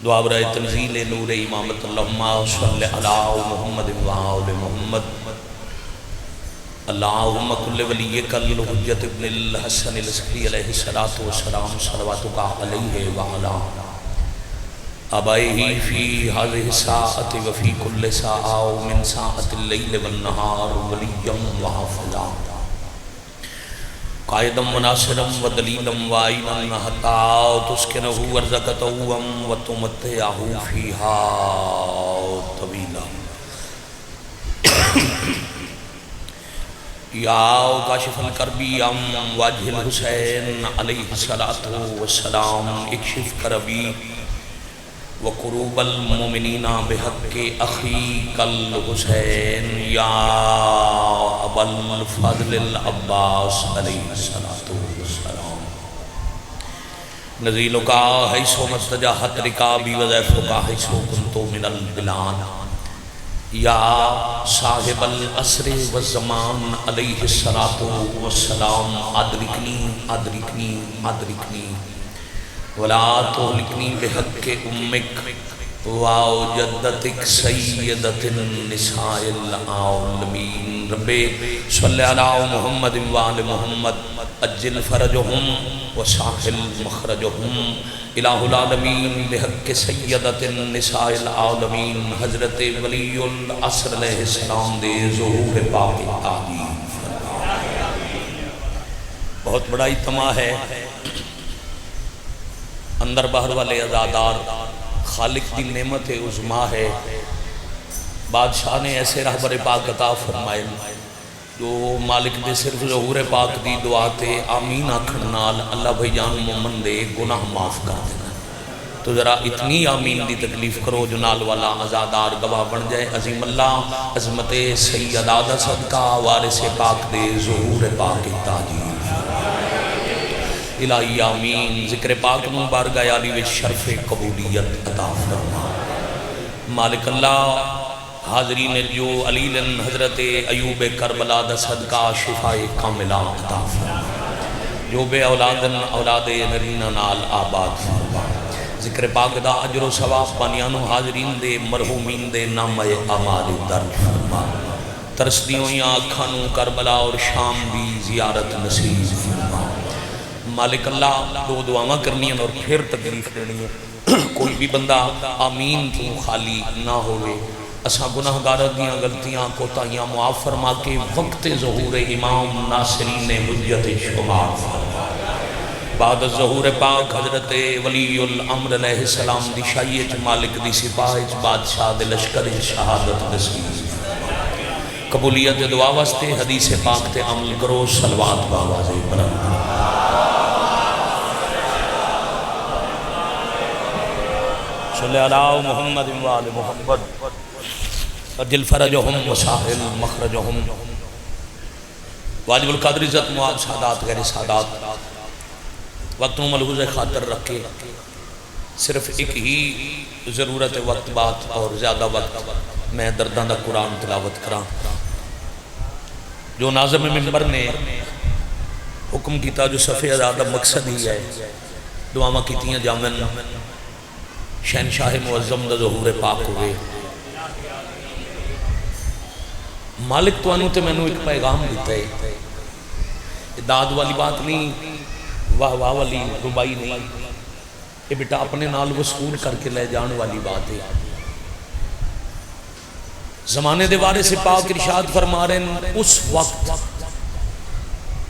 دعا برائے تنزیل نور امامت اللہم صلی علی محمد و آل محمد اللہم کل ولیک الحجت ابن الحسن العسکری علیہ السلام صلواتک علیہ وعلا آبائہ فی هذه الساعة وفی کل ساعة من ساعة اللیل والنہار ولیم وحافظا قائدم وناصرم ودلیلم وآئینم حتی تسکنہ ورزقتہم وتمتعہ فیہا طویلا یا کاشف الکربی ام واجہ الحسین علیہ السلام اکشف کربی وقروب المومنین بحق اخیق الحسین یا ابا الفضل العباس علیہ السلام نزیلکا حیثو مستجاحت رکابی وزیفکا حیثو کنتو من البلان یا صاحب العصر والزمان علیہ السلام ادرکنی ولا تهلكني بحق امك وجدتك سيدة النساء العالمين رب صل على محمد وآل محمد اجل فرجهم وساحل مخرجهم الہ العالمین بحق سیدة النساء العالمین حضرت ولی العصر علیہ السلام دے ظہور پاک تعظیم بہت بڑا اجتماع ہے اندر باہر والے عزادار خالق دی نعمت عظما ہے بادشاہ نے ایسے رہبر پاک عطا فرمائے جو مالک دے صرف ظہور پاک دی دعا تے آمین آکھن نال اللہ بھائی جان مومن دے گناہ معاف کر دینا تو ذرا اتنی آمین دی تکلیف کرو جو نال والا عزادار گواہ بن جائے عظیم اللہ عظمت سیدہ دا صدقہ وارث پاک دے ظہور پاک تعظیم الہی آمین ذکر پاک مبارکہ عالی وچ شرف قبولیت عطا فرما مالک اللہ حاضرین جو علیلن حضرت ایوب کربلا دا صدقہ شفاء کاملہ عطا فرما جو بے اولادن اولاد نرینہ نال آباد فرما ذکر پاک دا اجر و ثواب بانیانو حاضرین دے مرحومین دے نام اعمال درج فرما ترسدیوں یا کھانوں کربلا اور شام بھی زیارت نصیب فرما مالک اللہ دو دعاواں کرنی ہیں اور پھر تکلیف دینی ہے کوئی بھی بندہ آمین تو خالی نہ ہوئے اساں گناہگار دیاں غلطیاں کوتاہیاں معاف فرما کے وقت ظہور امام ناصرین حجت شمار فرما بعد ظہور پاک حضرت ولی الامر علیہ السلام دی شائیت مالک دی سپاہت بادشاہ دے لشکر شہادت نصیب قبولیت دعا واسطے حدیث پاک تے عمل کرو صلوات باواز بلند صلی اللہ محمد و آل محمد اجل فرجہم وساحل مخرجہم واجب القدر عزت معاد سادات غیر سادات وقتوں ملحوظ خاطر رکھے صرف ایک ہی ضرورت وقت بات اور زیادہ وقت میں درداں دا قرآن تلاوت کران جو ناظم منبر نے حکم کیتا جو صفحہ زیادہ مقصد ہی ہے دعاواں کیتیاں جامن شہنشاہ معظم دا ظہور پاک ہوئے مالک تو انہوں تے میں نے ایک پیغام دیتا ہے داد والی بات نہیں واہ واہ والی ربائی نہیں یہ بیٹا اپنے نال وصول کر کے لے جان والی بات ہے زمانے دے وارث پاک ارشاد فرما رہے ہیں اس وقت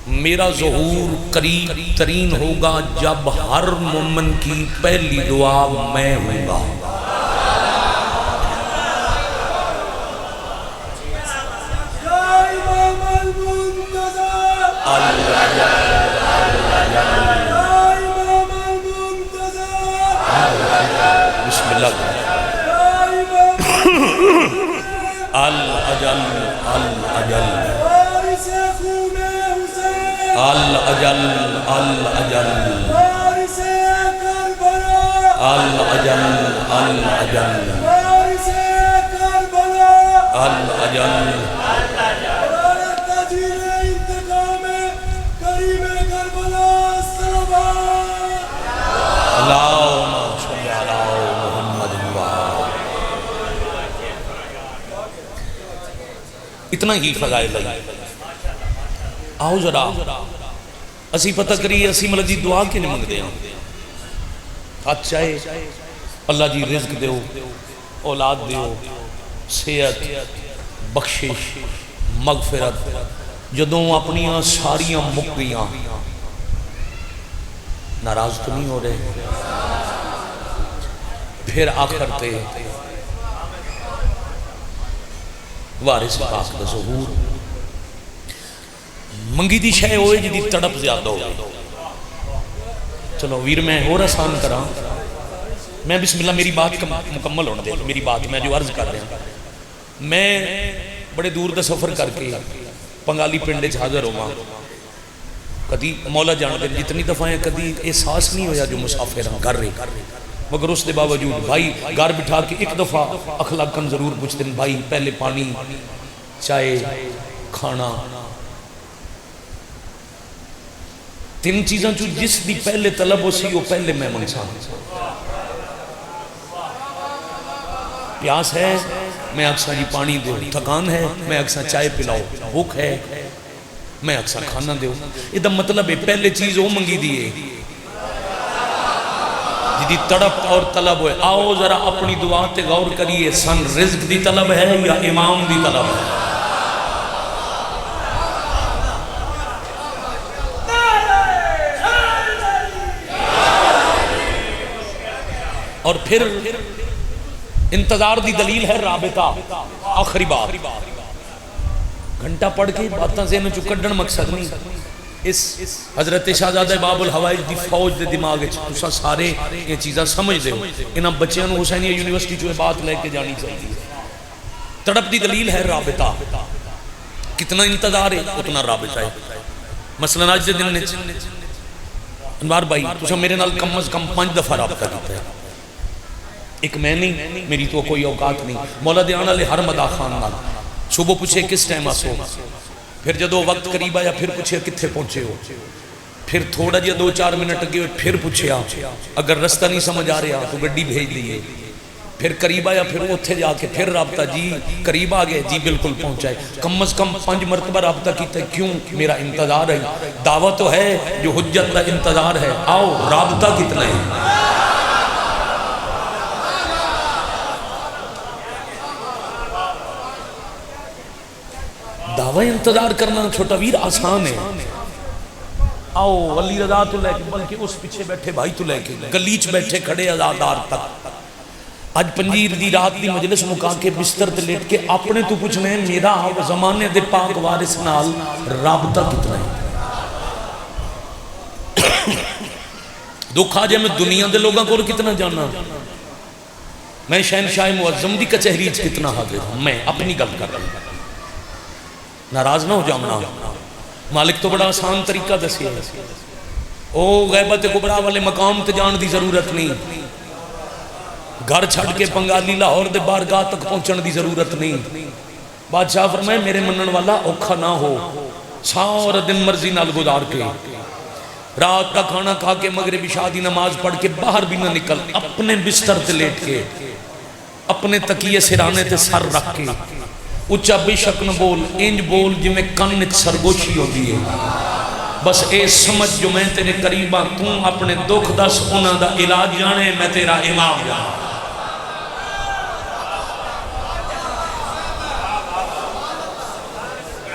میرا ظہور قریب ترین ہوگا جب ہر مومن کی پہلی دعا میں ہوں گا بسم اللہ الأجل الأجل الأجل الأجل الأجل الأجل اللهم صل على محمد اتنا ہی فضائل ہے۔ آؤ ذرا اسی پتہ کریے اسی مطلب جی دعا کی نہیں منگتے ہیں، ہاتھ چاہے اللہ جی رزق دیو، اولاد دیو، صحت، بخشش، مغفرت، جدوں اپنیاں ساریاں مک گیاں ناراض تو نہیں ہو رہے؟ پھر آخر تے وارث پاک دا ظہور، منگی دی شے ہوئے جدی تڑپ زیادہ ہوئے۔ چلو ویر میں اور آسان کراں، میں بسم اللہ میری بات مکمل ہونے دے، میری بات میں جو عرض کر رہا ہوں، میں بڑے دور دا سفر کر کے پنگالی پنڈے حاضر ہوا، کدی مولا جان دے جتنی دفعہ ہیں کدی احساس نہیں ہویا جو مسافر ہم کر رہے، مگر اس دے باوجود بھائی گھر بٹھا کے ایک دفعہ اخلاقاً ضرور پوچھتے ہیں، بھائی پہلے پانی، چائے، کھانا، تین چیزاں جو جس دی پہلے طلب ہو سی وہ پہلے میں منسان، پیاس ہے میں اکثر جی پانی دو، تھکان ہے میں اکثر چائے پلاؤ، بھوک ہے میں اکثر کھانا دیو۔ یہ دا مطلب ہے پہلے چیز وہ منگی دیئے جدی تڑپ اور طلب ہوئے۔ آؤ ذرا اپنی دعا تے غور کریے، سن رزق دی طلب ہے یا امام دی طلب ہے؟ اور پھر انتظار دی دلیل ہے رابطہ، آخری بات، گھنٹہ پڑھ کے باتاں ذہن چو کڈن مقصد نہیں، اس حضرت شہزادہ باب الحوائج دی فوج دے دماغ تسا سارے یہ چیزاں سمجھ دے ہو، انہاں بچیاں نو حسینیہ یونیورسٹی چو بات لے کے جانی چاہیے۔ تڑپ دی دلیل ہے رابطہ، کتنا انتظار ہے اتنا رابطہ ہے۔ مثلا آج دے دن نے انوار بھائی تسا میرے نال کم از کم 5 دفعہ رابطہ کیتا ہے، ایک میں نہیں، میری تو کوئی اوقات نہیں، مولا دیانا لے ہر مدا خان نال صبح پوچھے کس ٹائم آسو، پھر جدو وقت قریب آیا پھر پوچھے کتھے پہنچے ہو، پھر تھوڑا جیا 2-4 منٹ اگے ہوئے پھر پوچھے اگر رستہ نہیں سمجھ آ رہا تو گڈی بھیج دیئے، پھر قریب آیا پھر اتھے جا کے پھر رابطہ، جی قریب آگئے جی بالکل پہنچائے، کم از کم 5 مرتبہ رابطہ کیتا ہے۔ کیوں؟ میرا انتظار ہے، دعویٰ تو ہے جو حجت کا انتظار ہے، آؤ رابطہ کتنا ہے؟ دعوی انتظار کرنا چھوٹا ویر آسان ہے، آؤ ولی رضا تو لے کے بلکہ اس پیچھے بیٹھے بھائی تو لے کے گلیچ بیٹھے کھڑے ازادار تک، آج پنجیر دی رات دی مجلس مکا کے بستر تے لیٹ کے اپنے تو پوچھنے ہیں میرا زمانے دے پاک وارث نال رابطہ کتنا ہے؟ دکھ آجے میں دنیا دے لوگاں کو کتنا جانا، میں شہنشاہ معظم دی کچہری کتنا حاضر ہوں، میں اپنی گل کر رہا ہوں، ناراض نہ ہو جامنا، مالک تو بڑا آسان طریقہ دسی ہے، او غیبت کبرا والے مقام تے جان دی ضرورت نہیں، گھر چھڑ کے پنگالی لاہور دے بارگاہ تک پہنچن دی ضرورت نہیں، بادشاہ فرمائے میرے منن والا اوکھا نہ ہو، سارا دن مرضی نال گزار کے رات کا کھانا کھا کے مغربی شادی نماز پڑھ کے باہر بھی نہ نکل، اپنے بستر تے لیٹ کے اپنے تکیے سرانے تے سر رکھ کے اچھا بے شک نہ بول، انج بول جو میں کن سرگوشی ہو دیئے، بس اے سمجھ جو میں تیرے قریبہ توں اپنے دکھ دس انہ دا علاج جانے، میں تیرا امام جانا۔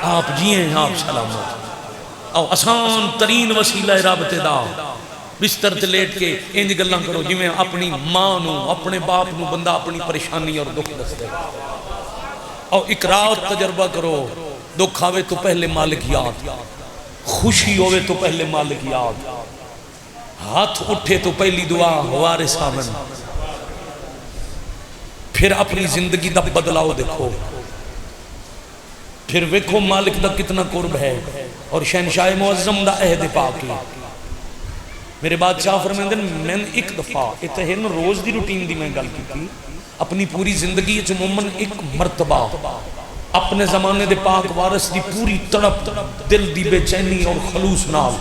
آپ جیئیں آپ سلامت، او آسان ترین وسیلہ رابطے دا، بستر تے لیٹ کے انج گلاں کرو جو میں اپنی ماں نو اپنے باپ نو بندہ اپنی پریشانی اور دکھ دستے، اور اقرار تجربہ کرو، دکھ آوے تو پہلے مالک یاد، خوشی ہوئے تو پہلے مالک یاد، ہاتھ اٹھے تو پہلی دعا وارث آمن، پھر اپنی زندگی دا بدلاؤ دیکھو، پھر ویکھو مالک دا کتنا قرب ہے، اور شہنشاہ معظم دا عہد پاکی۔ میرے بادشاہ فرمیندن میں ایک دفعہ اتہین روز دی روٹین دی میں گل کی تھی، اپنی پوری زندگی عموماً ایک مرتبہ اپنے زمانے دے پاک وارث دی پوری تڑپ دل دی بے چینی اور خلوص نال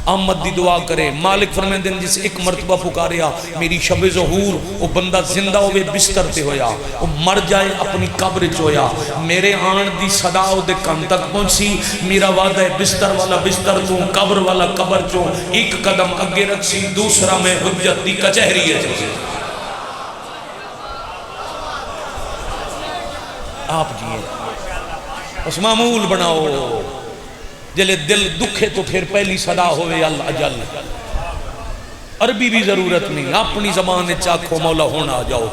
آمد دی دعا کرے. مالک فرمیندے نے جس ایک مرتبہ پکاریا میری شب ظہور وہ بندہ زندہ ہوئے بستر تے ہویا, وہ مر جائے اپنی قبر چ ہویا, میرے آن دی صدا او دے کان تک پہنچی. میرا وعدہ ہے بستر والا بستر تو, قبر والا قبر چو, ایک قدم اگے رکھی دوسرا میں حجت دی کچہری ہے چوزے. آپ جیئے اس معمول بناؤ جلے دل دکھے تو پھر پہلی صدا ہوئے الاجل. عربی بھی ضرورت نہیں, اپنی زبان چاکھو مولا ہونا جاؤ.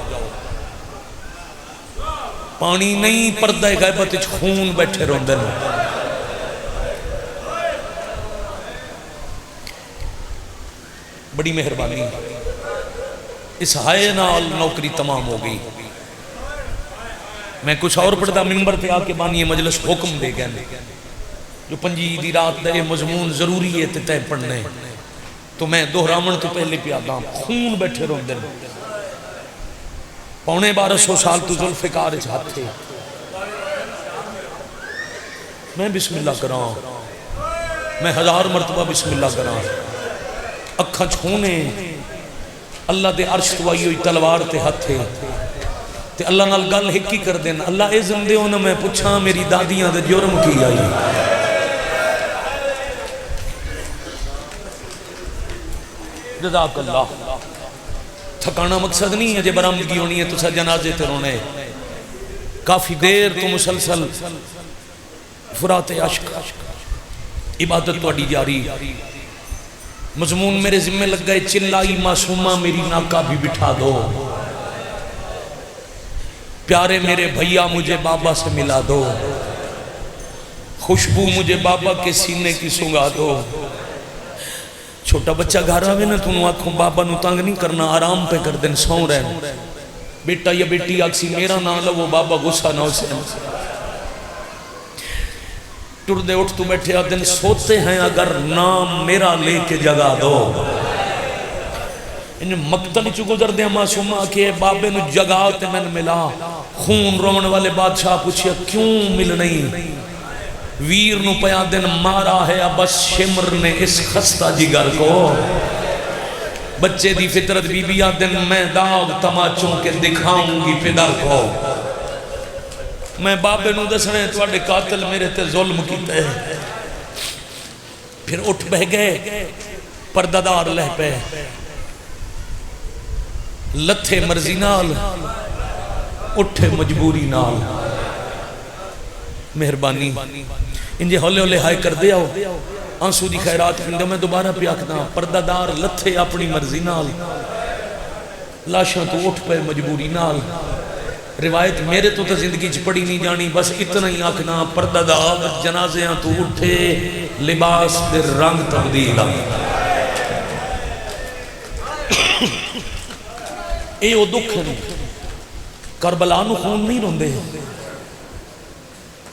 پانی نہیں پردہ غیبت خون بیٹھے روندن. بڑی مہربانی, اس ہائے نال نوکری تمام ہو گئی. میں کچھ اور پڑھتا ممبر پہ آکے بانی مجلس حکم دے گئے جو پنجی دی رات دے مضمون ضروری ہے تے پڑھنے, تو میں دہرامن تو پہلے پہ آتا خون بیٹھے روندن. 1250 سال تو ذوالفقار چاہتے میں بسم اللہ کراں, میں 1000 مرتبہ بسم اللہ کراں. اکھاں چھونے اللہ دے عرش تو آئی ہوئی تلوار تے ہتھے تے اللہ نال گل ہک ہی کر دینا. اللہ اذن دے ہونا میں پوچھاں میری دادیاں دے جرم کی آئی. جزاک اللہ. تھکانا مقصد نہیں ہے جے برآمدگی ہونی ہے تو سا جنازے تے رونے. کافی دیر تو مسلسل فرات عشق عبادت تو اڈی جاری. مضمون میرے ذمہ لگ گئے چلائی معصومہ میری ناکا بھی بٹھا دو, پیارے میرے بھیا مجھے بابا سے ملا دو, خوشبو مجھے بابا کے سینے کی سنگا دو. چھوٹا بچہ گھر آوے نا تنہوں آنکھوں بابا نو تانگ نہیں کرنا, آرام پہ کر دن سو رہے. بیٹا یا بیٹی آکسی میرا نہ لو وہ بابا غصہ نہ اسے ٹردے اٹھ تو بیٹھے دن سوتے ہیں اگر نام میرا لے کے جگا دو. انہیں مقتل چو گزر دیا معصومہ کہ بابے نو جگاتے میں ملا. خون رومن والے بادشاہ پوچھیا کیوں مل نہیں؟ ویر نو پیا دن مارا ہے ابس شمر نے اس خستہ جگر کو. بچے دی فطرت بی بی دن میں داغ تماچوں کے دکھاؤں گی پدر کو. میں بابے نو دسنے تو اڈے قاتل میرے تے ظلم کیتے. پھر اٹھ بہ گئے پردادار لہ پہ لتھے مرضی نال اٹھے مجبوری نال. مہربانی انجھے ہولے ہولے ہائے کر دیا ہو آنسو دی خیرات کندہ میں دوبارہ پہ آکھنا پردادار لتھے اپنی مرضی نال لاشاں تو اٹھ پہ مجبوری نال. روایت میرے تو زندگی چ پڑی نہیں جانی, بس اتنا ہی آکھنا پردادار جنازیاں تو اٹھے لباس دے رنگ تبدیل آ. اے او دکھ نہیں, کربلا نو خون نہیں روندے.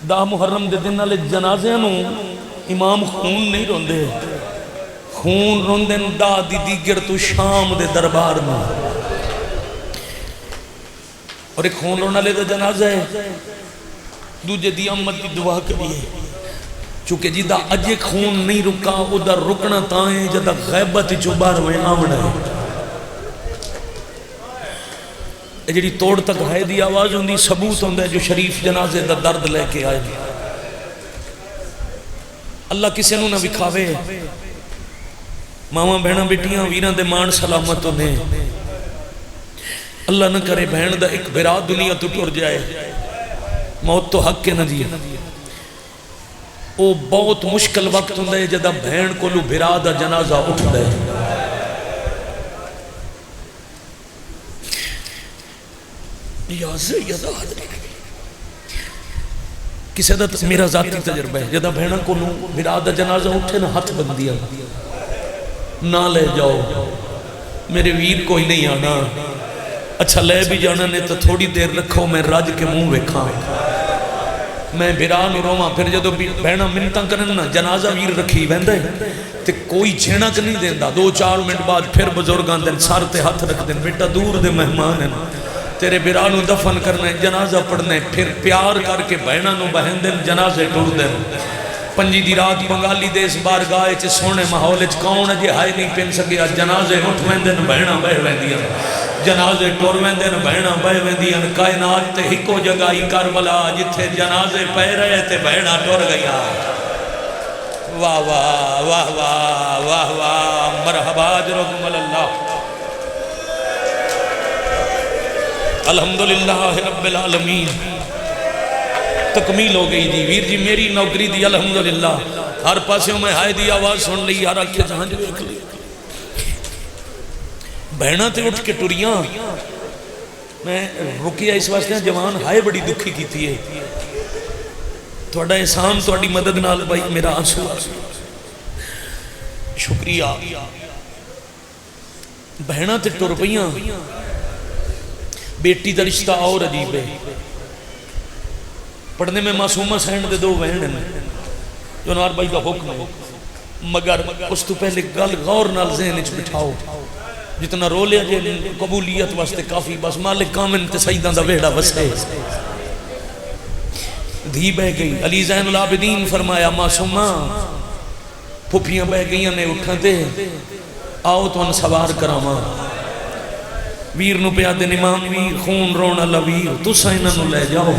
10 محرم دے دن والے جنازیاں نو امام خون نہیں روندے, خون روندن دا دی دیگر تو شام دے دربار میں. اور ایک خون رونا لے دا جنازہ ہے دوجہ دی امت دی دعا کریے چونکہ جدہ اجے خون نہیں رکا ادھر رکنا تائیں جدہ غیبت چوبار میں آمنا ہے. جڑی توڑ تک ہے دی آواز ہوندی ثبوت ہوندہ ہے جو شریف جنازے دا درد لے کے آئے. اللہ کسے نو نہ بکھاوے. ماما بہنا بیٹیاں ویران دے مان سلامت ہونے. اللہ نہ کرے بہن دا ایک برا دنیا تو ٹر جائے. موت تو حق کے نہ دیئے. او بہت مشکل وقت ہوندہ ہے جدہ بہن کو لو برا دا جنازہ اٹھ دے. یا سیدہ کسی دا میرا ذاتی تجربہ ہے جدہ بہنہ کو لو برا دا جنازہ اٹھے نہ ہاتھ بند دیا نہ لے جاؤ میرے ویر کوئی نہیں آنا. اچھا لے بھی جانا نے تو تھوڑی دیر رکھو میں راج کے منہ ویکھاں میں بیران روما. پھر جدو بہنا منتاں کرن نا جنازہ ویر رکھی ویندے تے کوئی چھینک نہیں دیندہ. 2-4 منٹ بعد پھر بزرگان دن سار تے ہاتھ رکھ دیں بیٹا دور دے مہمان ہیں تیرے بیرانو دفن کرنے جنازہ پڑھنے. پھر پیار کر کے بہنا نو بہن دن جنازے ٹور دیں. پنجی دی رات بنگالی دے اس بارگاہ چ سونے ماحول چ کون اجے ہائے نہیں پن سکیا جنازے اٹھ ویندے نے بہنا بہ ویندیاں جنازے ٹر ویندے نے بہنا بہ ویندیاں کائنات تے ہکو جگہ ہی کربلا جتھے جنازے پے رہے تے بہنا ٹر گیا واہ واہ واہ واہ واہ واہ مرحبا اجرکم اللہ الحمدللہ رب العالمین تکمیل ہو گئی جی ویر جی میری نوکری دی الحمدللہ ہر پاسوں میں ہائے دی آواز سن لی ہر آنکھیں جہانج دیکھ لی بہنا تے اٹھ کے ٹریاں میں رکیا اس واسطے جوان ہائے بڑی دکھی کی تھی تھوڑا احسان تھوڑی مدد نال بھائی میرا آنسو شکریہ بہنا تے ٹر پئیاں بیٹی دا رشتہ اور عجیب ہے پڑھنے میں معصومہ سینڈ دے دو بہن ہیں جو نوار بھائی کا حکم ہے مگر اس تو پہلے گل غور نال ذہن اچھ بٹھاؤ جتنا رو لیا جے قبولیت واسطے کافی بس مالک کامن تے سیدان دا ویڑا وسے دھی بہ گئی علی زین العابدین فرمایا معصومہ پھپیاں بہ گئیاں نے اٹھا دے آؤ تو ان سوار کراما ویر نو پیادے امام ویر خون رونا لویر تو سائنہ نو لے جاؤ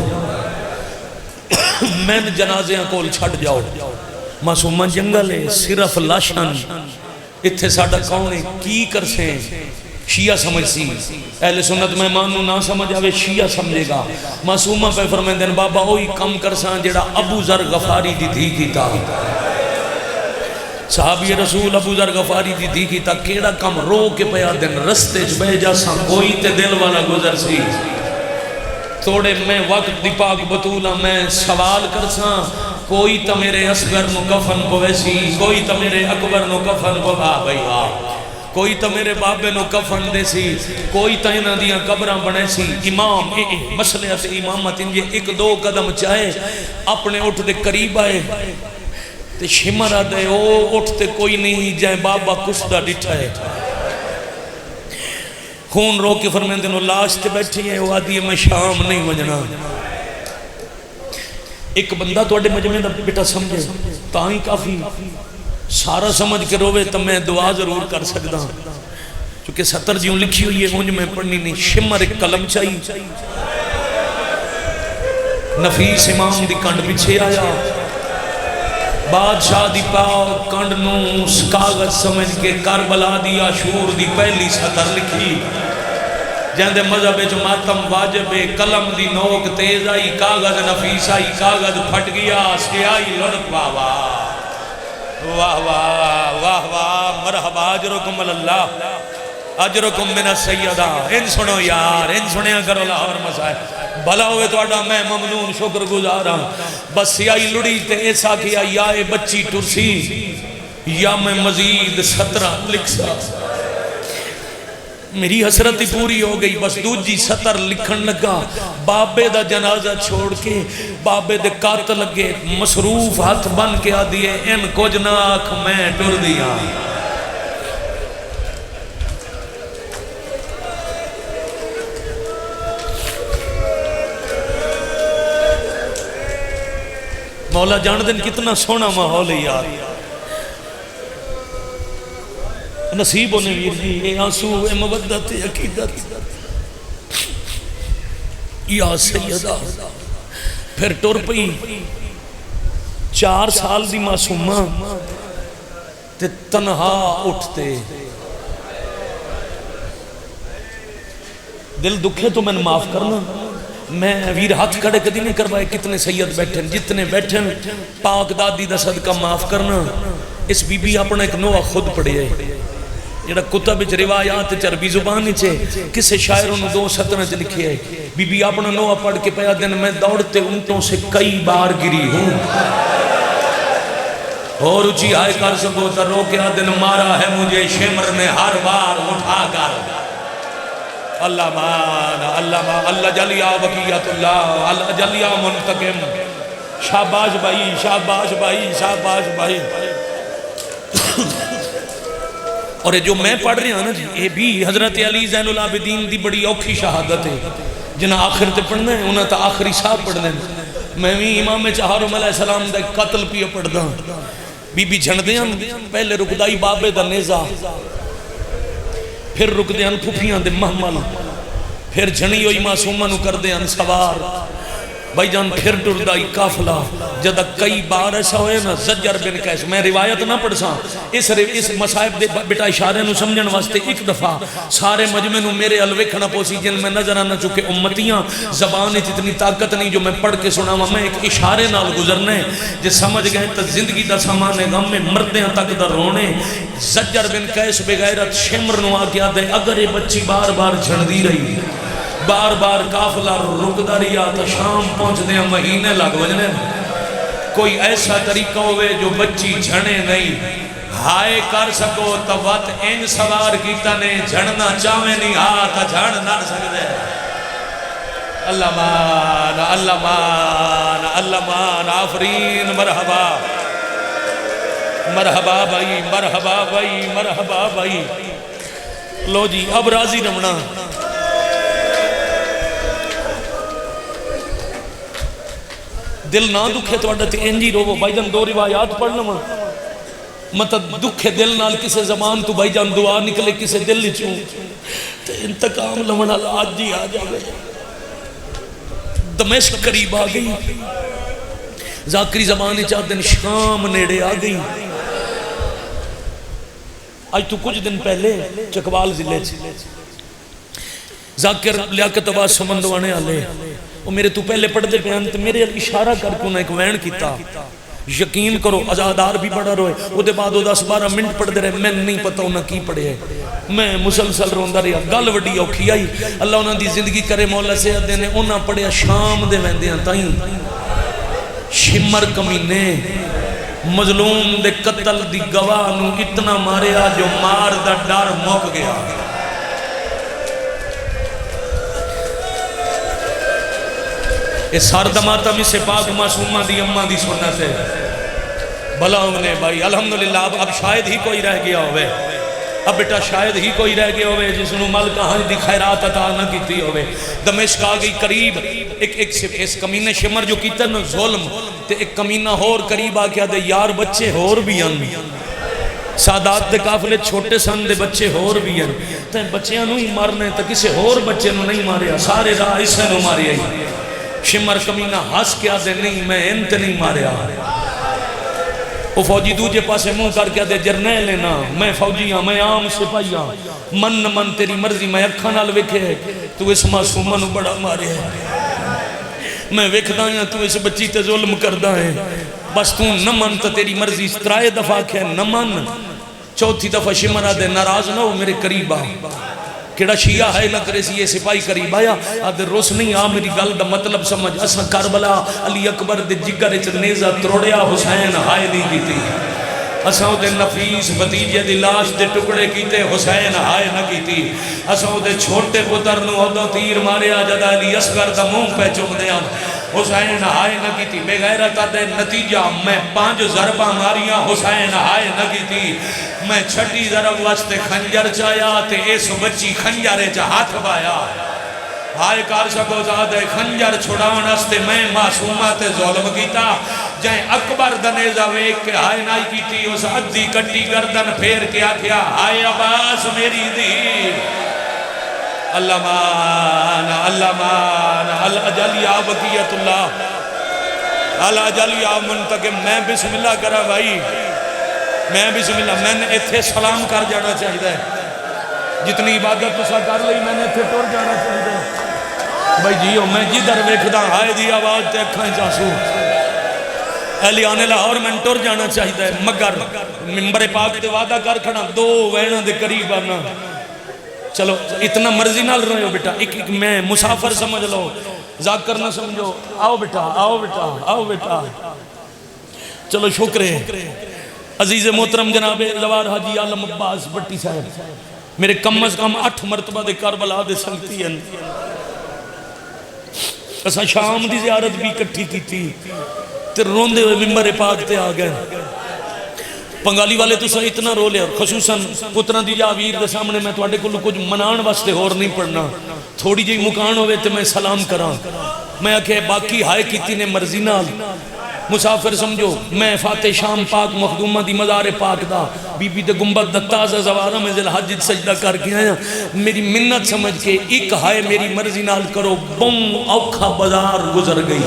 میں جنازیاں کول چھڑ جاؤ معصومہ جنگل ہے صرف لاشن اتھے ساڑھا کون ہے کی کر سے شیعہ سمجھ سی اہل سنت میں مانو نہ سمجھ آوے شیعہ سمجھے گا معصومہ پہ فرمائیں دین بابا ہوئی کم کر سان جڑا ابو ذر غفاری دی تھی کی تا صحابی رسول ابو ذر غفاری دی تھی کی تا کیڑا کم رو کے پیا دن رستے چ بہ جا سان کوئی تے دل والا گزر سی توڑے میں وقت دی پاک بطولہ میں سوال کر سان کوئی تا میرے اصغر نو کفن پویسی کوئی تا میرے اکبر نو کفن پوا بھائی کوئی تا میرے بابے نو کفن دے سی کوئی تا انہ دیاں قبران بنے سی امام مسئلہ امامت انجے ایک دو قدم چاہے اپنے اٹھ دے قریب آئے تے شمرہ دے او اٹھتے کوئی نہیں جائے بابا کشدہ ڈٹھا ہے خون رو کے فرمائیں دنوں لاش تے بیٹھی ہے وہ آدھی ہے میں شام نہیں وجنا ایک بندہ تو اڈے مجمع دا بیٹا سمجھے تاہی کافی سارا سمجھ کے روے تو میں دعا ضرور کر سکتا چونکہ 70 جیوں لکھی ہوئی ہے مجھ میں پڑھنی نہیں شمر ایک قلم چاہیے نفیس امام دی کنڈ پیچھے آیا بادشاہ دی پاؤ کنڈ نو کاغذ سمجھ کے کربلا دی عاشور دی پہلی سطر لکھی جہاں دے مذہب جو ماتم واجب قلم دی نوک تیز آئی کاغذ نفیس آئی کاغذ پھٹ گیا سیائی لڑک واہ واہ واہ واہ واہ مرحبا اجرکم اللہ اجرکم من السیدہ ان سنو یار ان سنیا کرو لاہور مسائل بھلا ہوئے تو اڈا میں ممنون شکر گزارا بس سیائی لڑی تے ایسا کیا یا اے بچی ٹرسی یا میں مزید 17 لکھ سا میری حسرت ہی پوری ہو گئی بس دوجی 17 لکھن لگا بابے دا جنازہ چھوڑ کے بابے دے کات لگے مصروف ہاتھ بن کے آدھئے ان کچھ نہ آکھ میں ٹر دیا مولا جان دن کتنا سونا ماحول ہے یار نصیب ہونے ویر جی اے آنسو اے مودت اے عقیدت یا سیدہ پھر ٹر پئی 4 سال دی معصومہ تے تنہا اٹھتے دل دکھے تو میں معاف کرنا میں ویر ہاتھ کھڑے کدی نہیں کروائے کتنے سید بیٹھیں جتنے بیٹھیں پاک دادی دا صدقہ معاف کرنا اس بی بی اپنا ایک نوہ خود پڑے ہے جڑا کتب وچ روایات عربی زبان وچ کسے شاعروں نے 2 سطریں چ لکھی ہے بی بی اپنا نوہ پڑھ کے پیا دن میں دوڑتے اونٹوں سے کئی بار گری ہوں اور اونچی آئے کر سکو تو رو کے دن مارا ہے مجھے شمر نے ہر بار اٹھا کر اللہ مان اللہ جلیا وقیت اللہ جلیا منتقم شاباش بھائی شاباش بھائی شاباش بھائی اور جو میں پڑھ رہا ہوں نا جی یہ بھی حضرت علی زین العابدین دی بڑی اوکھی شہادت ہے جنہاں آخر تے پڑھنا ہے انہاں تا آخری صاحب پڑھنا ہے میں بھی امام چہارم علیہ السلام دے قتل پیا پڑھدا بی بی جھندیاں پہلے رکدائی بابے دا نیزہ پھر رکدیاں پھوپیاں دے محمل پھر جھنی ہوئی معصومہ نو کر دیاں سوار بھائی جان پھر ٹردائی قافلہ جدہ کئی بار ایسا ہوئے نا زجر بن قیس میں روایت نہ پڑھ ساں اس مسائب دے بیٹا اشارے نو سمجھن واسطے ایک دفعہ سارے مجمع نو میرے الوکھنا پوسی جن میں نظر آنا چکے امتیاں زبان اتنی طاقت نہیں جو میں پڑھ کے سنا میں ایک اشارے نال گزرنے جے سمجھ گئے تا زندگی دا سامان غم میں مردیاں تک دا رونے زجر بن قیس بغیرت شمر نو آگیا دے اگر یہ بچی بار بار جھڑ دی رہی بار بار قافلہ رک داریا تا شام پہنچ دیا مہینے لگ وجنے کوئی ایسا طریقہ ہوئے جو بچی جھڑے نہیں ہائے کر سکو تا وقت ان سوار کیتا نے جھڑنا چاہویں نہیں تا جھڑ نہ سکتے اللہ مان اللہ مان اللہ مان آفرین مرحبا مرحبا بھائی مرحبا بھائی مرحبا بھائی لو جی اب راضی رمنا دل نہ دکھے تو اڈا تے انجی رو بھائی جان دو روایات پڑھنا مطلب دکھے دل نال کسے زمان تو بھائی جان دعا نکلے کسے دل چوں تے انتقام لمنا آج جی آ جاوے دمشق قریب آ گئی ذاکری زمانے چاہ دن شام نیڑے آ گئی آج تو کچھ دن پہلے چکوال ضلع ذاکر لیاقت آباد سمندوانے آلے وہ میرے تو پہلے پڑھ دے پیان تو میرے اشارہ کر کے انہیں ایک وین کیتا یقین کرو ازادار بھی پڑھا روئے وہ دے بعد 10-12 منٹ پڑھ دے رہے میں نہیں پتا انہیں کی پڑھے ہے میں مسلسل روندہ رہا گل وڈی اوکھی آئی اللہ انہوں دی زندگی کرے مولا سے دینے انہوں پڑھے شام دے ویندیاں تائیں شمر کمینے مظلوم دے قتل دی گواہ نو اتنا ماریا جو مار دا ڈر موک گیا اس سارد ماتم سے پاک معصومہ دی اممہ دی سنت ہے بھلا انہیں بھائی الحمدللہ اب شاید ہی کوئی رہ گیا ہوئے اب بیٹا شاید ہی کوئی رہ گیا ہوئے جس نے مل کا حج دی خیرات عطا نہ کیتی ہوئے دمشق آ گئی قریب اس کمینے شمر جو کیتا نا ظلم تے ایک کمینہ ہور قریب آ کیا دے یار بچے ہور بھی ان سادات دے قافلے چھوٹے سن دے بچے ہور بھی ان تے بچیاں نو ہی مارنے تا کسے ہور بچے نو نہیں ماریا سارے راہ اسے نو ماریا ہی شمر کمینہ ہس کیا دے نہیں میں انت نہیں ماریا وہ فوجی دوجے پاسے منہ کر کیا دے جرنیل لینا میں فوجی ہاں میں عام سپاہی ہاں من تیری مرضی میں اکھاں نال وکھے تو اس معصومہ نو بڑا مارے میں وکھدا ہاں تو اس بچی تے ظلم کردا ہے بس تو نہ من تو تیری مرضی ترائے دفعہ کہے نہ من چوتھی دفعہ شمرہ دے ناراض نہ ہو میرے قریب آ کیڑا شیعہ ہے نہ کرے سی یہ سپاہی قریب آیا آدھے روس نہیں آ میری گل دا مطلب سمجھ اساں کربلا علی اکبر دے جگر چ نیزہ تروڑیا حسین ہائے نہیں کیتی اساں دے نفیس بھتیجے دی لاش دے ٹکڑے کیتے حسین ہائے نہ کیتی اساں دے چھوٹے پتر نو اودوں تیر ماریا جدا علی اصغر دا منہ پہ چوم دیاں حسین ہائے نہ کیتی بے غیرت دے نتیجہ میں 5 ضربہ ماریاں حسین ہائے نہ کیتی میں چھٹی ضرب واسطے خنجر چایا تے اس بچی خنجرے چا ہاتھ بایا ہائے کار سکو زادے خنجر چھڑاون استے میں معصومہ تے ظلم کیتا جائیں اکبر دنیزہ ویک کے ہائے نائی کیتی اس عدی کٹی گردن پھیر کے آکھیا ہائے عباس میری دی اللہ مان اللہ اجل یا بقیت اللہ اجل یا منتقم میں بسم اللہ کرا بھائی میں بسم اللہ میں نے اتھے سلام کر جانا چاہیے جتنی عبادت تسا کر لئی میں نے اتھے ٹور جانا چاہیے بھائی جیو میں جدھر ویکھدا ہائے دی آواز تے اکھائیں جاسو اہلیان لاہور میں ٹور جانا چاہیے مگر ممبر پاک تے وعدہ کر کھڑا 2 وینہ دے قریب آنا چلو اتنا مرضی نال رہے ہو بیٹا ایک میں مسافر سمجھ لو ذاکر نہ سمجھو آؤ بیٹا آؤ بیٹا آؤ بیٹا چلو شکر ہے عزیز محترم جناب زوار حاجی عالم عباس بٹی صاحب میرے کم از کم 8 مرتبہ دے کربلا دے سنگتی ہیں اسا شام دی زیارت بھی کٹھی کی تھی تے روندے ہوئے ممبر پاک تے آ گئے پنگالی والے تو سن اتنا رو لے، اور خصوصاً پترا دی جاویر دے سامنے میں تواڈے کولوں کچھ منان واسطے ہور نہیں پڑھنا، تھوڑی جی مکان ہوئے تو میں سلام کراں، میں کہ باقی ہائے کیتی نے مرضی نال مسافر سمجھو، میں فاتح شام پاک مخدومہ دی مزار پاک دا بی بی دے گنبد دا تازہ زوارہ میں ذل حج سجدہ کر کے آیا، میری منت سمجھ کے ایک ہائے میری مرضی نال کرو، بم اوکھا بازار گزر گئی۔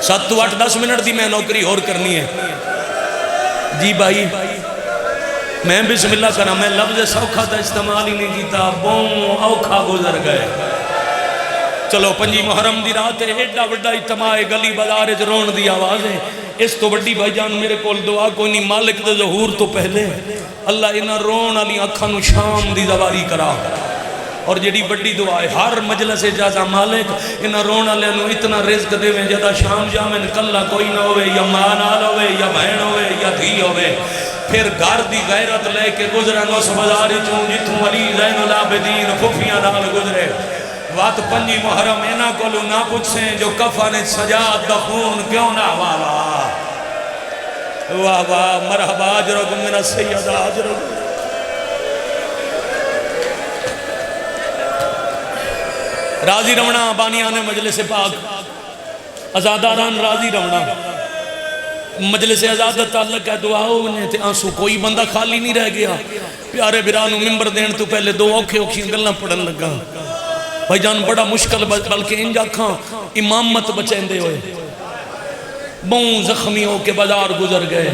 سات تو 8-10 منٹ دی میں نوکری اور کرنی ہے جی بھائی، میں بسم اللہ کرنا، میں لفظ سوکھا تا استعمال ہی نہیں کیتا، بوں اوکھا گزر گئے۔ چلو 5 محرم دی رات ہے، ایڈا وڈا اجتماع گلی بازار وچ رون دی آواز ہے، اس تو بڑی بھائی جان میرے کول دعا کوئی نہیں، مالک دے ظہور تو پہلے اللہ انہاں رون والی اکھاں نو شام دی زواری کرا، اور جڑی بڑی دعا ہے ہر مجلس جازا مالک انہاں رون والے نو اتنا رزق دے ویں جدا شام جامن کلا کوئی نہ ہوئے، یا ماں نال ہوئے، یا بہن ہوئے، یا دھی ہوئے، پھر گھر دی غیرت لے کے گزرن اس بازار چوں جتھوں علی زین العابدین پھپھیاں نال گزرے، وات 5 محرم انہاں کولوں نہ پوچھیں جو کفن سجاد دا خون کیوں نہ واہ واہ واہ واہ، مرحبا اجرکم من السید اجرکم۔ راضی رونا بانیان مجلس پاک، ازاداران راضی رونا، مجلس ازادت تعلق ہے، دعا ہونے تے آنسو، کوئی بندہ خالی نہیں رہ گیا، پیارے برانو ممبر دین تو پہلے 2 اوکھے اوکھیاں گلنا پڑھن لگا، بھائی جان بڑا مشکل بلکہ انجا کھاں امامت بچین دے ہوئے، بہوں زخمی ہو کے بازار گزر گئے،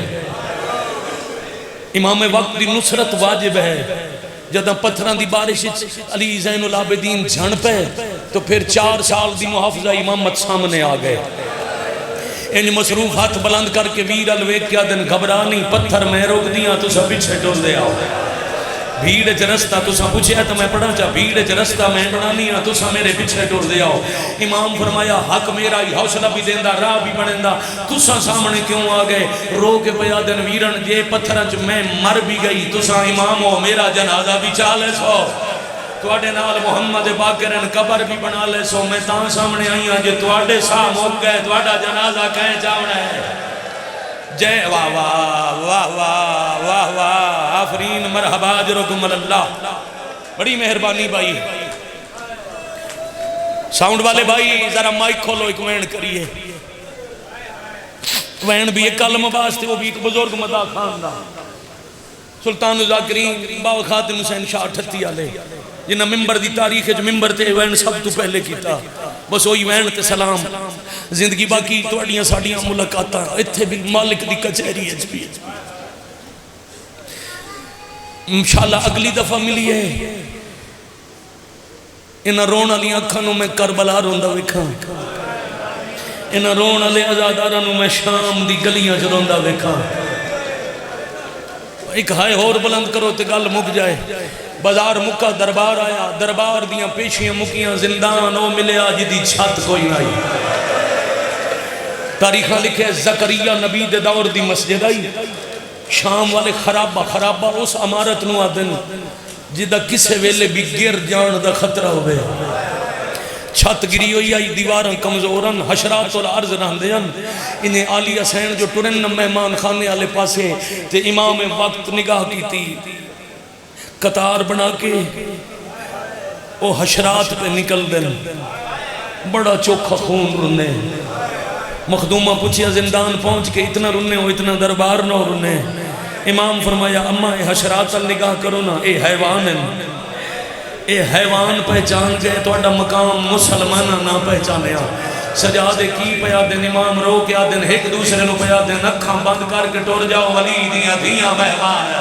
امام وقت دی نصرت واجب ہے، جدہ پتھران دی بارش علی زین العابدین جھن پہ تو پھر 4 سال دی محافظہ امامت سامنے آ گئے، ان مصروف ہاتھ بلند کر کے ویر الویک کیا دن گھبرانی، پتھر میں روک دیا تو سب پیچھے ٹول دے آؤ، بھیڑ چرستہ تو سا پوچھے ہے تو میں پڑھا چاہ بھیڑ چرستہ میں ڈرانی ہے تو سا میرے پیچھے ٹور دے آؤ، امام فرمایا حق میرا ہی حوصلہ بھی دیندہ راہ بھی بڑھندہ، تو سا سامنے کیوں آگئے، رو کے پیا دن ویرن جے پتھرنچ میں مر بھی گئی، تو سا امام ہو میرا جنازہ بھی چالے سو، تو آڑے نال محمد باقرن قبر بھی بنا لے سو، میں تاں سامنے آئی ہاں جے تو آڑے سا موک گئے تو آڑا جنازہ کہیں چاونا ہے، جے واہ واہ واہ واہ واہ واہ، آفرین مرحبا اجرکم اللہ، بڑی مہربانی بھائی، ساؤنڈ والے بھائی ذرا مائک کھولو، ایک وین کریے، وین بھی ایک کلم باز تھے، وہ بھی ایک بزرگ مدہ خاندہ، سلطان ذاکرین باو خاتم حسین شاہ 38 آلے، جنہ ممبر دی تاریخ ہے جو ممبر تے وین سب تو پہلے کیتا، بس وہی وین تے سلام، زندگی باقی توڑیاں ساڑیاں ملاقاتاں، اتھے بھی مالک دی کچھری ہے جبی، انشاءاللہ اگلی دفعہ ملی ہے، انہا رونا لیا کھانوں میں کربلا روندہ وکھاں، انہا رونا لیا ازادارانوں میں شام دی گلیاں جو روندہ وکھاں، ایک ہائے اور بلند کرو تے گل مک جائے، بازار مکہ دربار آیا، دربار دیاں پیشیاں مکیاں، زندان او ملے آج دی چھت کوئی نائی، تاریخہ لکھے زکریہ نبی دے دور دی مسجد آئی، شام والے خرابہ اس امارت نو آدن جدہ کسے ویلے بھی گر جان دا خطرہ ہوئے، چھت گری ہوئی آئی، دیوارن کمزورن، حشرات الارض رہندین، انہیں آلی حسین جو ٹرن مہمان خانے آلے پاسے تے امام وقت نگاہ کی تھی، قطار بنا کے وہ حشرات پہ نکل دن، بڑا چوکھا خون رنے، مخدومہ پوچھیا زندان پہنچ کے اتنا رنے ہو اتنا دربار نہ رنے، امام فرمایا اممہ اے حشرات نگاہ کرو نا، اے حیوان ہیں، اے حیوان پہچان گئے تو اڈا مقام مسلمانہ نہ پہچانے آ، سجادے کی پیا دن، امام رو کیا دن، ایک دوسرے نو پیا دن، اکھاں بند کر کے ٹور جاؤ ولی دیاں دیاں مہمان،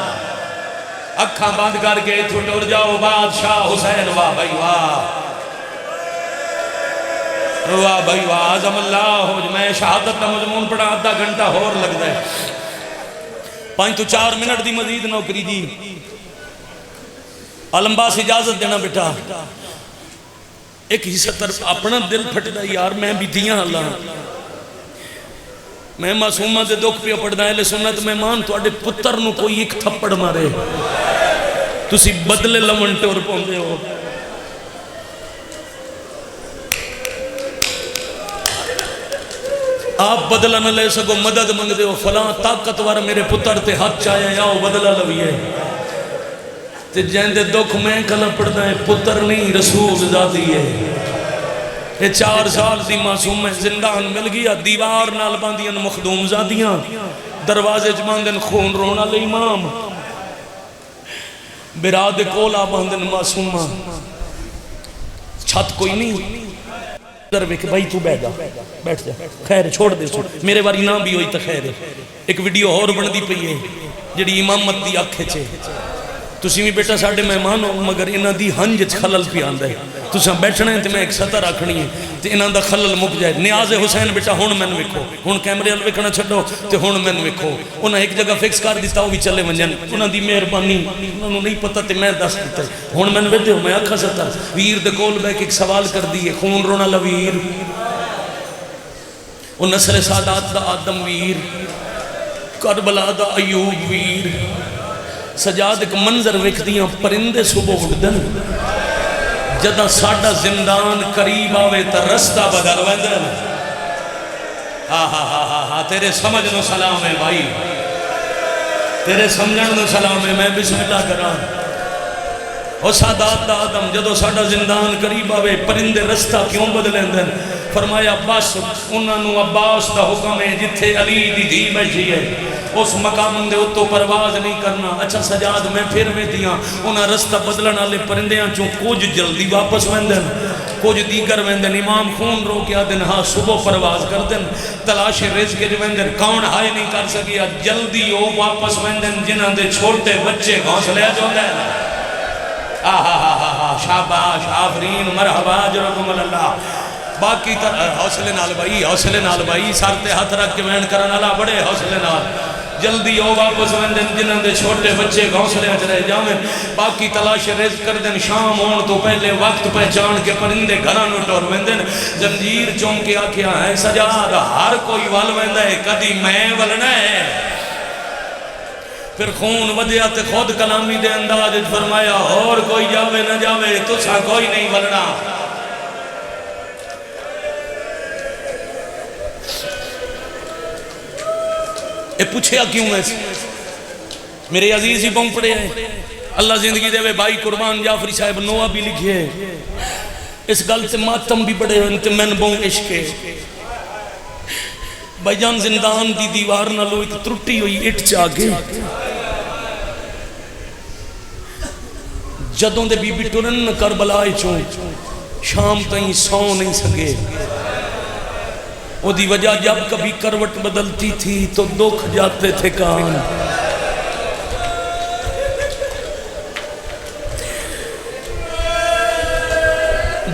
اکھاں بند کر کے اتھو ٹور جاؤ بادشاہ حسین، واہ بھائی واہ واہ بھائی واہ، عظم اللہ ہو، میں شہادت کا مضمون پڑھا آدھا گھنٹہ ہور لگ دے، 5 تو 4 منٹ دی مزید نوکری دی، علمباس اجازت دینا بیٹا، ایک حصہ طرف اپنا دل پھٹ دا یار میں بھی دیاں اللہ، میں معصومہ دے دکھ پہ پڑھنا ہے سنت مہمان تواڈے پتر نو کوئی ایک تھپڑ مارے تسی بدلے لمن ٹور پوندے ہو. آپ بدلہ نہ لے سکو مدد منگ دے ہو فلاں طاقتور میرے پتر تے ہاتھ چاہے آؤ بدلہ لویے تے جیندے دکھ میں کلا پڑھنا ہے پتر نہیں رسول ذاتی ہے. یہ 4 سال دی معصوم ہے زندان مل گیا دیوار نال باندیاں مخدوم زادیاں دروازے چ خون رونا لے امام براد کولا باندن معصومہ چھت کوئی نہیں در ویک بھائی تو بیٹھ جا خیر چھوڑ دے میرے باری نہ بھی ہوئی تو خیر ہے. ایک ویڈیو اور بن دی پئی ہے جڑی امامت دی آنکھیں چے تسی بھی بیٹا ساڑھے مہمان ہو مگر انہاں دی ہنج خلل پہ آندا ہے تساں بیٹھنا ہے تے میں ایک سطر رکھنی ہے تے انہاں دا خلل مک جائے. نیاز حسین بیٹا ہن مینوں ویکھو ہن کیمرے ول ویکھنا چھڈو تے ہن مینوں ویکھو انہاں ایک جگہ فکس کر دتا او بھی چلے ونجن انہاں دی مہربانی انہاں نوں نہیں پتہ تے میں دس دتا ہن مینوں ویکھو میں اکھا سطر ویر دے کول بیٹھ کے ایک سوال کر دیے خون رونا لویر او نسل سادات دا آدم ویر کربلا دا ایوب ویر سجاد ایک منظر ویکھ دیاں پرندے صبح اٹھدن جدہ ساڑھا زندان قریب آوے تا رستہ بدل ویندن. تیرے سمجھ نو سلام ہے بھائی تیرے سمجھن نو سلام ہے میں بسم اللہ کران او سادات دا آدم جدو ساڑھا زندان قریب آوے پرندے رستہ کیوں بدلیں فرمایا بس انہاں نو عباس دا حکم ہے جتھے علی دی دھی بیٹھی ہے اس مقام دے اتو پرواز نہیں کرنا. اچھا سجاد میں پھر میں دیاں انہاں رستہ بدلن والے پرندیاں چوں کچھ جلدی واپس ویندن کچھ دیگر ویندن امام خون رو کے آدن ہاں صبح پرواز کر دن تلاش رزق جو ویندن کون ہائے نہیں کر سکیا جلدی وہ واپس ویندن جنہاں دے چھوٹے بچے گھونسلے جو دیں. شاباش آفرین مرحبا جرکم اللہ. باقی حوصلے نال بھائی سر تے ہاتھ رکھ کے وین کرن والا بڑے حوصلے نال جلدی او واپس ویندن جنہاں دے چھوٹے بچے گھونسلے وچ رہ جاویں باقی تلاش رزق کر دن شام ہون تو پہلے وقت پہچان کے پرندے گھراں نوں ٹور ویندن زنجیر چوم کے آکھیا ہے سجاد ہر کوئی ول ویندا ہے کدی میں ولنا ہے. پھر خون ودیا تے خود کلامی دے انداز فرمایا اور کوئی جاوے نہ جاوے تساں کوئی نہیں ولنا. اے پوچھیا کیوں ہے میرے عزیز ہی بوں پڑے ہیں اللہ زندگی دے وے بھائی قربان جعفری صاحب نوہ بھی لکھے اس گل سے ماتم بھی بڑے ہوئے تے من بوں عشق بھائی جان زندان دی دیوار نہ لو ایک ترٹی ہوئی اٹھ چاگے جدوں دے بی بی ٹرن کربلائے چوں شام تائیں سو نہیں سکے وہ دی وجہ جب کبھی کروٹ بدلتی تھی تو دکھ جاتے تھے کان.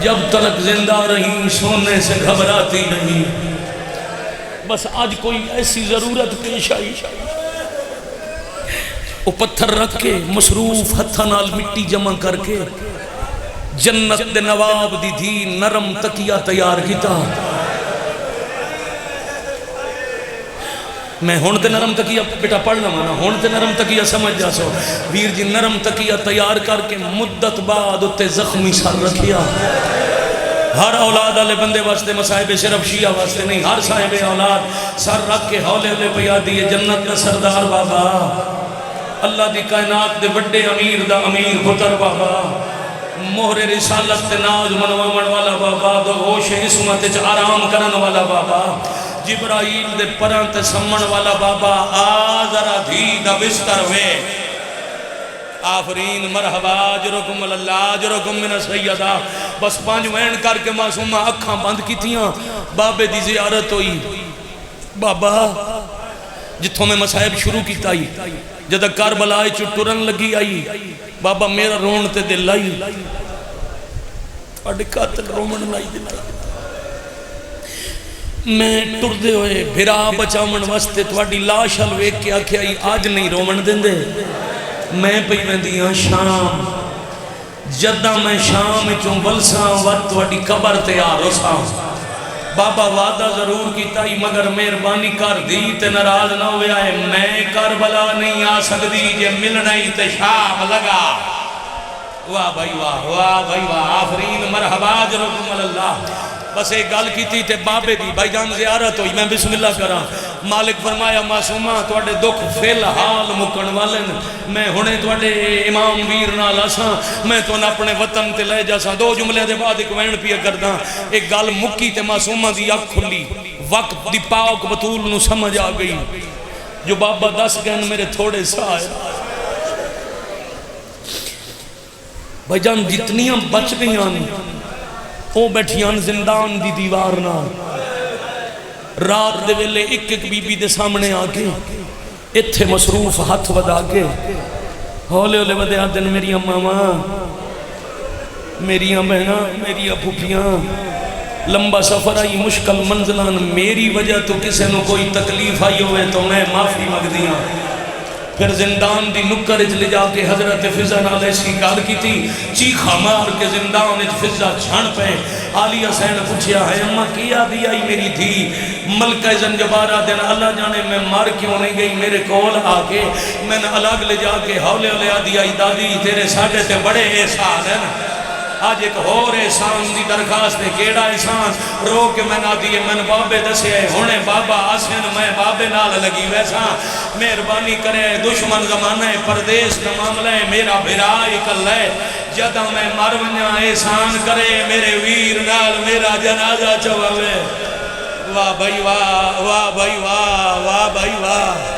جب تلک زندہ رہی سونے سے گھبراتی نہیں بس آج کوئی ایسی ضرورت پیش آئی وہ پتھر رکھ کے مصروف ہتھا نال مٹی جمع کر کے جنت دے نواب دی تھی نرم تکیہ تیار کیتا. میں ہون تے نرم تکیہ بیٹا پڑھنا مانا ہون تے نرم تکیہ سمجھ جا سو ویر جی نرم تکیہ تیار کر کے مدت بعد اتے زخمی سر رکھیا. ہر اولاد والے بندے واسطے مصائب صرف شیعہ واسطے نہیں ہر صاحب اولاد سر رکھ کے ہولے ہولے پیا دیے جنت کا سردار بابا اللہ دی کائنات دے بڑے امیر دا امیر پتر بابا مہر رسالت تے ناز منوامن والا بابا دو ہوش عصمت وچ آرام کرن والا بابا جبرائیل دے پران تے سمن والا بابا آذرا دھی دا بستر وے آفرین مرحبا جرکم اللہ جرکم من سیدہ بس 5 وین کر کے معصومہ اکھاں بند کی تھیاں بابے دی زیارت ہوئی بابا جتھوں میں مصائب شروع کی تائی جدہ کربلائے چٹورن لگی آئی بابا میرا رون تے دل لائی اڈ قاتل رومن لائی دلائی میں ٹر دے ہوئے بھرا بچامن واسطے تواڈی لاش ہل ویکھ کے آکھیا آج نہیں رومن دیندے میں پئی ویندیاں شام جدہ میں شام چوں ولساں وقت تواڈی قبر تے آ رساں بابا وعدہ ضرور کیتا ہی مگر مہربانی کر دی تے ناراض نہ ہویا ہے میں کربلا نہیں آ سکتی جے ملنا ہی تے شام لگا واہ بھائی واہ واہ بھائی واہ آفرین مرحبا جرکم اللہ بس ایک گل کی تھی تے بابے دی بھائی جان زیارت ہوئی میں بسم اللہ کرا مالک فرمایا معصومہ توڑے دکھ فی الحال مکن والن میں ہونے توڑے امام ویر نال آساں میں تو اپنے وطن تے لے جاساں دو جملے دے بعد ایک وین پیا کرداں ایک گل مکی تے معصومہ دی اکھ کھلی وقت دی پاک بطول نو سمجھ آ گئی جو بابا دس گئن میرے تھوڑے سائے بھائی جان جتنیاں بچ گئیاں وہ بیٹھیاں زندان دی دیوار نہ رات دے ویلے ایک ایک بی بی دے سامنے آگے اتھے مصروف ہاتھ ودا کے ہولے ہولے ودے آدن میری ماما میری بہنا میری پھوپھیاں لمبا سفر آئی مشکل منزلان میری وجہ تو کسے نو کوئی تکلیف آئی ہوئے تو میں معافی مانگ دیاں پھر زندان دی نکر اچھ لے جا کے حضرت فضا نالے سی گال کی تھی چیخا مار کے زندان اچھ فضا چھان پہ علی حسین پوچھیا ہے اممہ کیا دیا ہی میری تھی ملکہ زنجبارہ دن اللہ جانے میں مار کیوں نہیں گئی میرے کول آکے میں نے الگ لے جا کے ہولے ہولے دیا ہی دادی تیرے ساڑھے تے بڑے احسان ہیں آج ایک اور احسان دی درخواست ہے کیڑا احسان رو کے میں نہ دیئے میں بابے دسے ہونے بابا آسین میں بابے نال لگی ویسا مہربانی کرے دشمن زمانہ پردیس کا معاملہ ہے میرا بھرائی کر لے جدہ میں مرونیا احسان کرے میرے ویر نال میرا جنازہ چوالے واہ بھائی واہ واہ بھائی واہ واہ بھائی واہ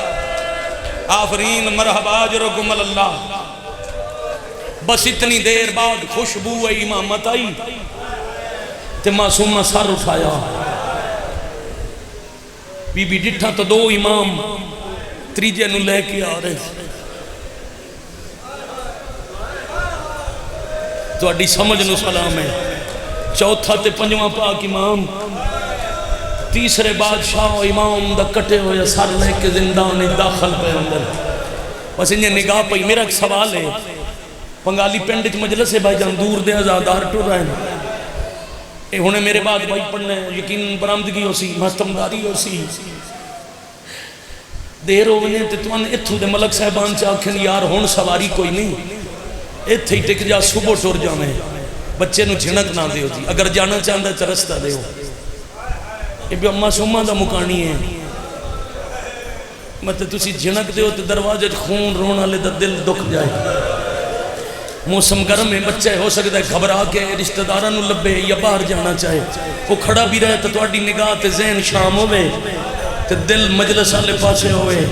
آفرین مرحبا جرکم اللہ بس اتنی دیر بعد خوشبو امامت آئی تے معصومہ سر اٹھایا بی بی ڈٹھا تو دو امام تریجے نو لے کے آ رہے تو اڈی سمجھ نو سلام ہے چوتھا تے پنجواں پاک امام تیسرے بادشاہ امام دا کٹے ہوئے سر لے کے زندان داخل پہ اندر بس انہیں نگاہ پہ میرا ایک سوال ہے پنگالی پینڈج مجلس ہے بھائی جان دور دے ازادار ٹور رہے ہیں اے ہونے میرے بعد بھائی پڑھنے یقین برامدگی ہو سی محتمداری ہو سی دیر ہونے تے تو انہیں اتھو دے ملک صاحبان چاکھیں یار ہون سواری کوئی نہیں اتھے ہی ٹک جا صبح ٹور جانے بچے نو جھنک نہ دے ہو جی اگر جانا چاندہ چرستہ دے ہو یہ بھی اممہ سمہ دا مکانی ہے مطلب تسی جھنک دے ہو تو دروازے خون رونا لے دا دل دکھ جائے موسم گرم میں بچے ہو سکتا ہے گھبرا کے رشتہ دارانو لبے یا باہر جانا چاہے وہ کھڑا بھی رہے تو اڈی نگاہ تے ذہن شام ہوئے تے دل مجلس آلے پاسے ہوئے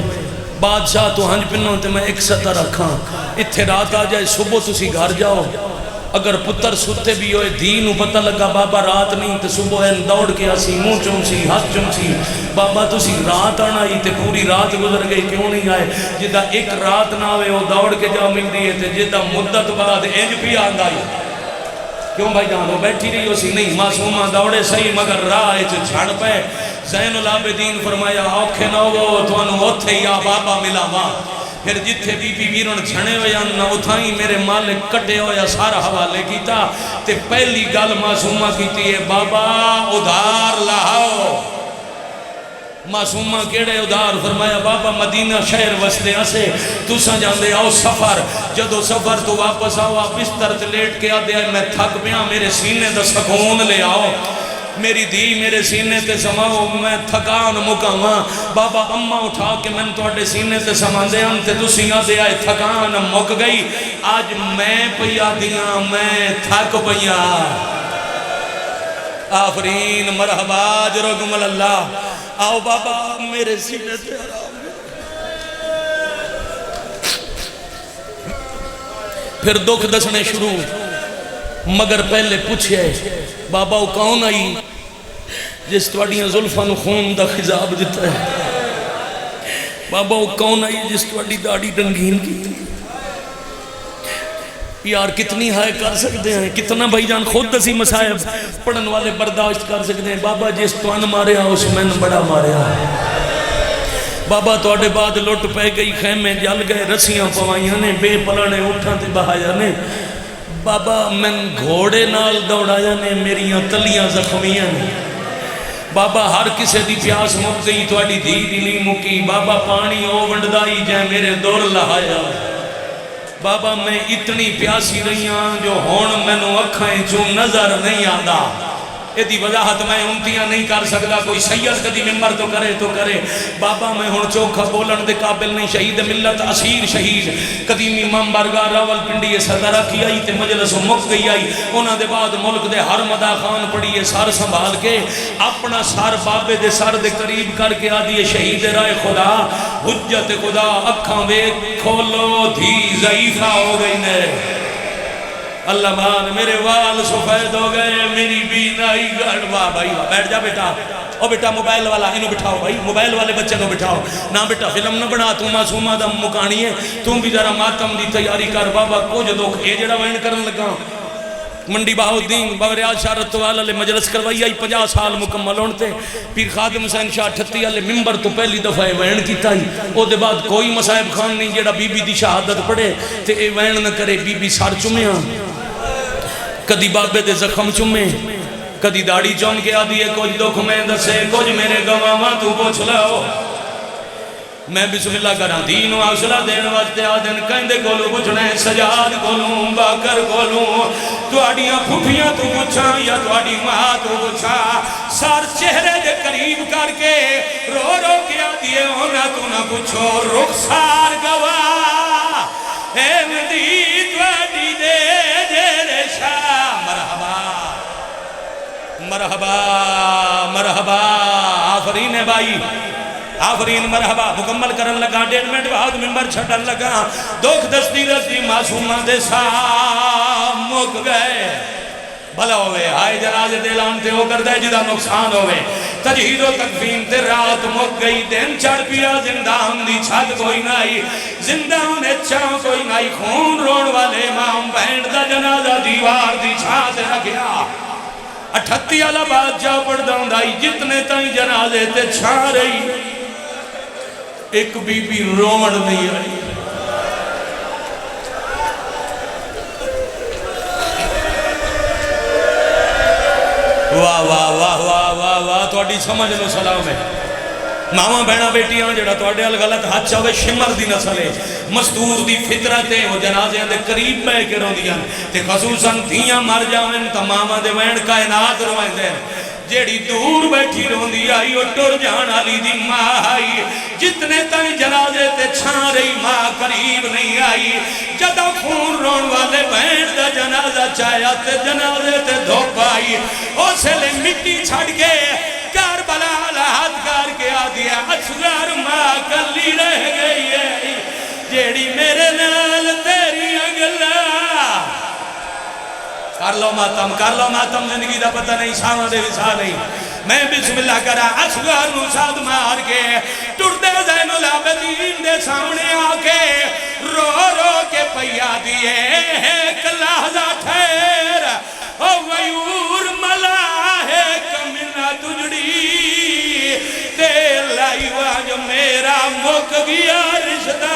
بادشاہ تو ہنج پنوں تے میں ایک سطح رکھاں اتھے رات آ جائے صبح تسی گھر جاؤ اگر پتر ستے بھی ہوئے دینو پتہ لگا بابا رات نہیں تے صبح ہے دوڑ کے آسی منہ چمسی ہاتھ چمسی بابا تسی رات آنا ہی تے پوری رات گزر گئی کیوں نہیں آئے جدہ ایک رات نہ ہوئے وہ دوڑ کے جا مل دیئے تے جدہ مدت بعد انج بھی آنگا ہی کیوں بھائی جان وہ بیٹھی رہی ہو سی نہیں معصومہ دوڑے صحیح مگر راہ چھڑ پہ زین العابدین فرمایا اوکھے نہ ہو تو انہوں ہوتے یا بابا ملا ماں پھر جتھے بی بی ویرن چھنے ہوئے نہ اتھائیں میرے مالک کٹے ہویا سارا حوالے کیتا تے پہلی گل معصومہ کیتی ہے بابا ادھار لاؤ معصومہ کیڑے ادھار فرمایا بابا مدینہ شہر وستے اسے تو سا جاندے آؤ سفر جدو سفر تو واپس آؤ آپ بستر تے لیٹ کے آدھے میں تھک پیا میرے سینے دا سکون لے آؤ میری دی میرے سینے تے سماؤ میں تھکان مکاما بابا اممہ اٹھا کے میں تو اڈے سینے تے سمان دے ہم تے دوسیاں دے آئے تھکان مک گئی آج میں پیا دیاں میں تھک پیا آفرین مرحبا جرکم اللہ آؤ بابا میرے سینے تے آرام پھر دکھ دسنے شروع مگر پہلے پوچھے بابا وہ کون آئی جس توڑیاں ظلفان خون دا خضاب دیتا ہے بابا وہ کون آئی جس توڑی داڑی رنگین کی تھی یار کتنی ہائے کر سکتے ہیں کتنا بھائی جان خود دسی مسائب پڑھن والے برداشت کر سکتے ہیں بابا جس توان ماریا اس میں بڑا ماریا بابا توڑے بعد لوٹ پہ گئی خیمے جل گئے رسیاں پوائیاں نے بے پلانے اٹھاں تے بہایا نے بابا میں گھوڑے نال دوڑایا نے میریاں تلیاں زخمیاں نے بابا ہر کسے دی پیاس مک گئی تواڈی دھی دی نہیں مکی بابا پانی او ونڈدائی جے میرے دور لہایا بابا میں اتنی پیاسی رہی ہوں جو ہون مینوں اکھائیں چوں نظر نہیں آندا ایدی وضاحت میں امتیاں نہیں کر سکتا کوئی سید کدی ممبر تو کرے بابا میں ہون چوکھا بولن دے قابل نہیں شہید ملت اسیر شہید قدیمی امام بارگاہ راول پنڈی صدر کی آئی تے مجلس مک گئی آئی انہاں دے بعد ملک دے ہر مدا خان پڑھیے سار سنبھال کے اپنا سار بابے دے سار دے قریب کر کے آدھیے شہید رائے خدا حجت خدا اکھاں بے کھولو دھی ضعیفہ ہو گئی نے اللہ مان میرے وال سفید ہو گئے میری بینائی گڑ واہ بھائی بیٹھ جا بیٹا او بیٹا موبائل والا انہوں بٹھاؤ بھائی موبائل والے بچے کو بٹھاؤ نہ بیٹا فلم نہ بنا تو معصومہ دا مکانی ہے تم بھی ذرا ماتم دی تیاری کر بابا کچھ دکھ اے جڑا وین کرن لگا منڈی بہاؤدین بابریاض شاہ رتوال علیہ مجلس کروائی آئی 50 سال مکمل ہونے پیر خادم حسین شاہ 38 علیہ ممبر تو پہلی دفعہ وین کیتا ہی او دے بعد کوئی مصائب خان نہیں جڑا بی بی دی شہادت پڑھے تے اے وین نہ کرے بی بی سار چمیاں کدی بابے دے زخم چمے کدی داڑی چون کے آدھی ہے کچھ دکھ میں دسے کچھ میرے گواما تو پوچھ لو میں بسم اللہ کرا دین و حوصلہ دین واسطے آدن کہندے کولو پوچھنے سجاد کولوں باکر کولوں تواڈیاں پھپھیاں تو پوچھا یا تواڈی ماں تو پوچھا سار چہرے دے قریب کر کے رو رو کے آدھی ہے ہونا تو نہ پوچھو رخسار گواہ اے مدی تواڈی دے مرحبا مرحبا آفرین ہے بھائی آفرین مرحبا مکمل کرن لگا 1.5 منٹ بعد ممبر چھڑن لگا دکھ دستی معصومہ دے سام مک گئے بھلا ہوئے آئے جنازے دلان تے ہو کر دے جدا نقصان ہوئے تجہید و تکفین تے رات مک گئی دن چڑھ پیا زندان دی چھت کوئی نائی زندان اچھاں کوئی نائی خون رون والے امام بینڈ دا جنازہ دیوار دی چھاتے رکھیا 38 والا بادشاہ پڑھ داؤں دائی جتنے تائیں جنازے تے چھا رہی ایک بی بی روڑ نہیں آئی واہ واہ واہ واہ واہ واہ توڑی سمجھ لو سلام ہے ماما بہنا بیٹیاں جڑا توڑے غلط ہاتھ چاہوے شمر دی نسل ہے مستور دی فطرت ہے وہ جنازے دے قریب میں کے رو دیاں تے خصوصاً دھیاں مر جاویں تا ماما دے وین کائنات روائیں دے جیڑی دور بیٹھی رون دی آئی اور ٹر جان علی دی ماں آئی جتنے تائیں جنازے تے چھان رہی ماں قریب نہیں آئی جدہ خون رون والے بہن دا جنازہ چاہیا تے جنازے تے دھوپ آئی اسے لے مٹی چھڑ کے کربلا ہاتھ کر کے آدھی اصغر ماں کلی رہ گئی ہے جیڑی میرے نال تیری اگلا کر لو ماتم زندگی دا پتہ نہیں ساواں دے وسا نہیں میں بسم اللہ کرا اصغر نو ساتھ مار کے ٹردے زین العابدین دے سامنے آ کے رو رو کے پیا دیے ایک لحظہ ٹھہر او غیور ملا ہے کمنہ تجڑی تے لائی واج میرا مک گیا رشتہ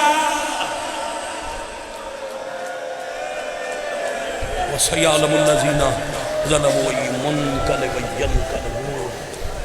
وَسَيَعْلَمُ الَّذِينَ ظَلَمُوا أَيُّ مُنْقَلِبٍ يَنْقَلِبُونَ